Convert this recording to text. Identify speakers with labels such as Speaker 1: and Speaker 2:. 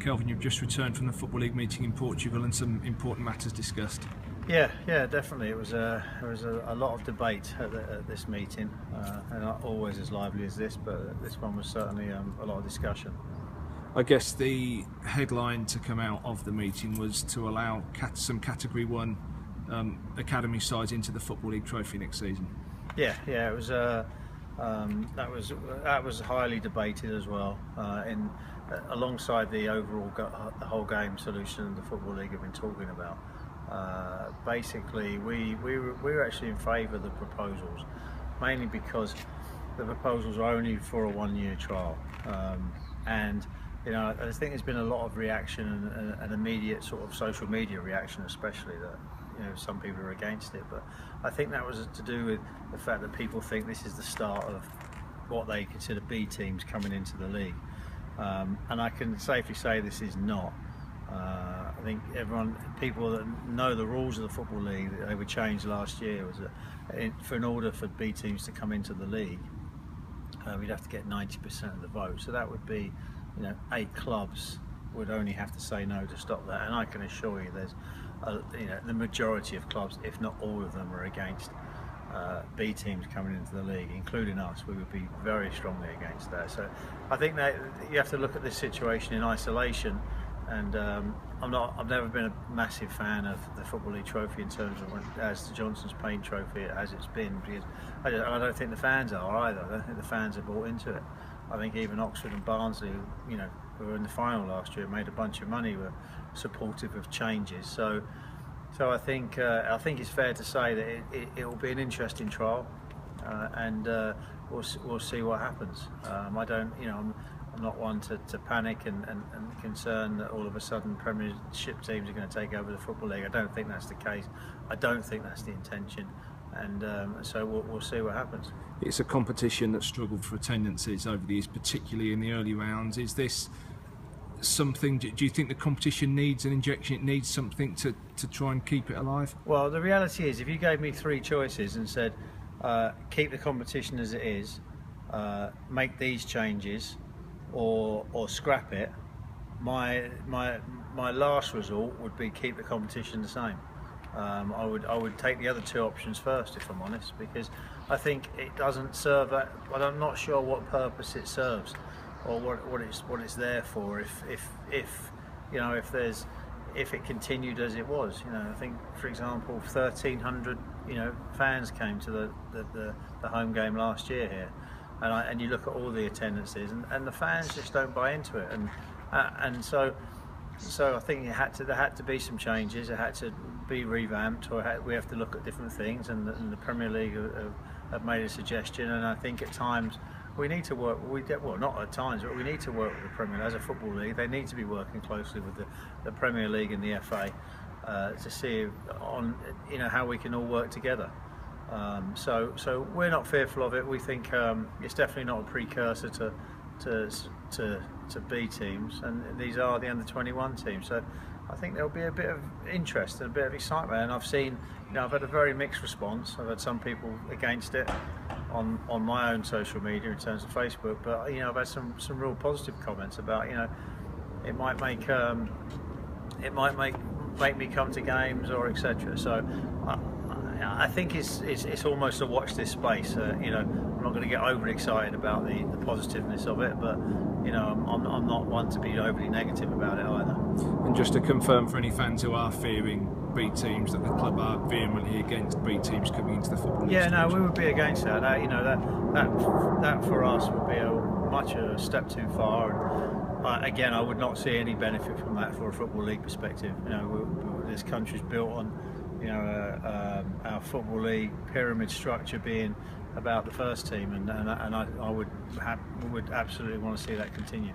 Speaker 1: Kelvin, you've just returned from the Football League meeting in Portugal and some important matters discussed.
Speaker 2: Yeah, definitely. It was a lot of debate at this meeting, and not always as lively as this, but this one was certainly a lot of discussion.
Speaker 1: I guess the headline to come out of the meeting was to allow some Category 1 academy sides into the Football League trophy next season.
Speaker 2: Yeah, it was. That was highly debated as well. Alongside the overall the whole game solution the Football League have been talking about. Basically, we were actually in favour of the proposals, mainly because the proposals are only for a 1-year trial, and I think there's been a lot of reaction and immediate sort of social media reaction, especially that some people are against it. But I think that was to do with the fact that people think this is the start of what they consider B teams coming into the league, and I can safely say this is not. I think people that know the rules of the Football League, that they were changed last year, was that in order for B teams to come into the league, we'd have to get 90% of the vote. So that would be, 8 clubs would only have to say no to stop that. And I can assure you, there's, the majority of clubs, if not all of them, are against B teams coming into the league, including us. We would be very strongly against that. So I think that you have to look at this situation in isolation. And I've never been a massive fan of the Football League trophy in terms of as the Johnson's Paint Trophy as it's been, because I don't think the fans are either. I don't think the fans are bought into it. I think even Oxford and Barnsley, who were in the final last year, made a bunch of money, were supportive of changes. So I think it's fair to say that it will be an interesting trial, and we'll see what happens. I'm not one to panic and concern that all of a sudden Premiership teams are going to take over the Football League. I don't think that's the case. I don't think that's the intention, and so we'll see what happens.
Speaker 1: It's a competition that struggled for attendances over the years, particularly in the early rounds. Is this something? Do you think the competition needs an injection? It needs something to try and keep it alive?
Speaker 2: Well, the reality is, if you gave me 3 choices and said keep the competition as it is, make these changes, or scrap it, my last resort would be keep the competition the same. I would take the other 2 options first, if I'm honest, because I think it doesn't serve that. But I'm not sure what purpose it serves, or what it's there for. If it continued as it was, I think, for example, 1,300 fans came to the home game last year here. And you look at all the attendances, and the fans just don't buy into it, and so I think there had to be some changes. It had to be revamped, or we have to look at different things. And the Premier League have made a suggestion, and I think at times we need to work. Not at times, but we need to work with the Premier League as a football league. They need to be working closely with the Premier League and the FA to see on how we can all work together. So we're not fearful of it. We think it's definitely not a precursor to B teams, and these are the under-21 teams. So I think there'll be a bit of interest and a bit of excitement. And I've seen, I've had a very mixed response. I've had some people against it on my own social media in terms of Facebook, but I've had some real positive comments about it might make me come to games, or etc. So I think it's almost a watch this space. I'm not going to get overly excited about the positiveness of it, but I'm not one to be overly negative about it either.
Speaker 1: And just to confirm for any fans who are fearing B teams, that the club are vehemently against B teams coming into the Football League.
Speaker 2: Yeah, no, we would be against that. That for us would be a step too far. And again, I would not see any benefit from that for a Football League perspective. This country's built on our Football League pyramid structure being about the first team, and I would absolutely want to see that continue.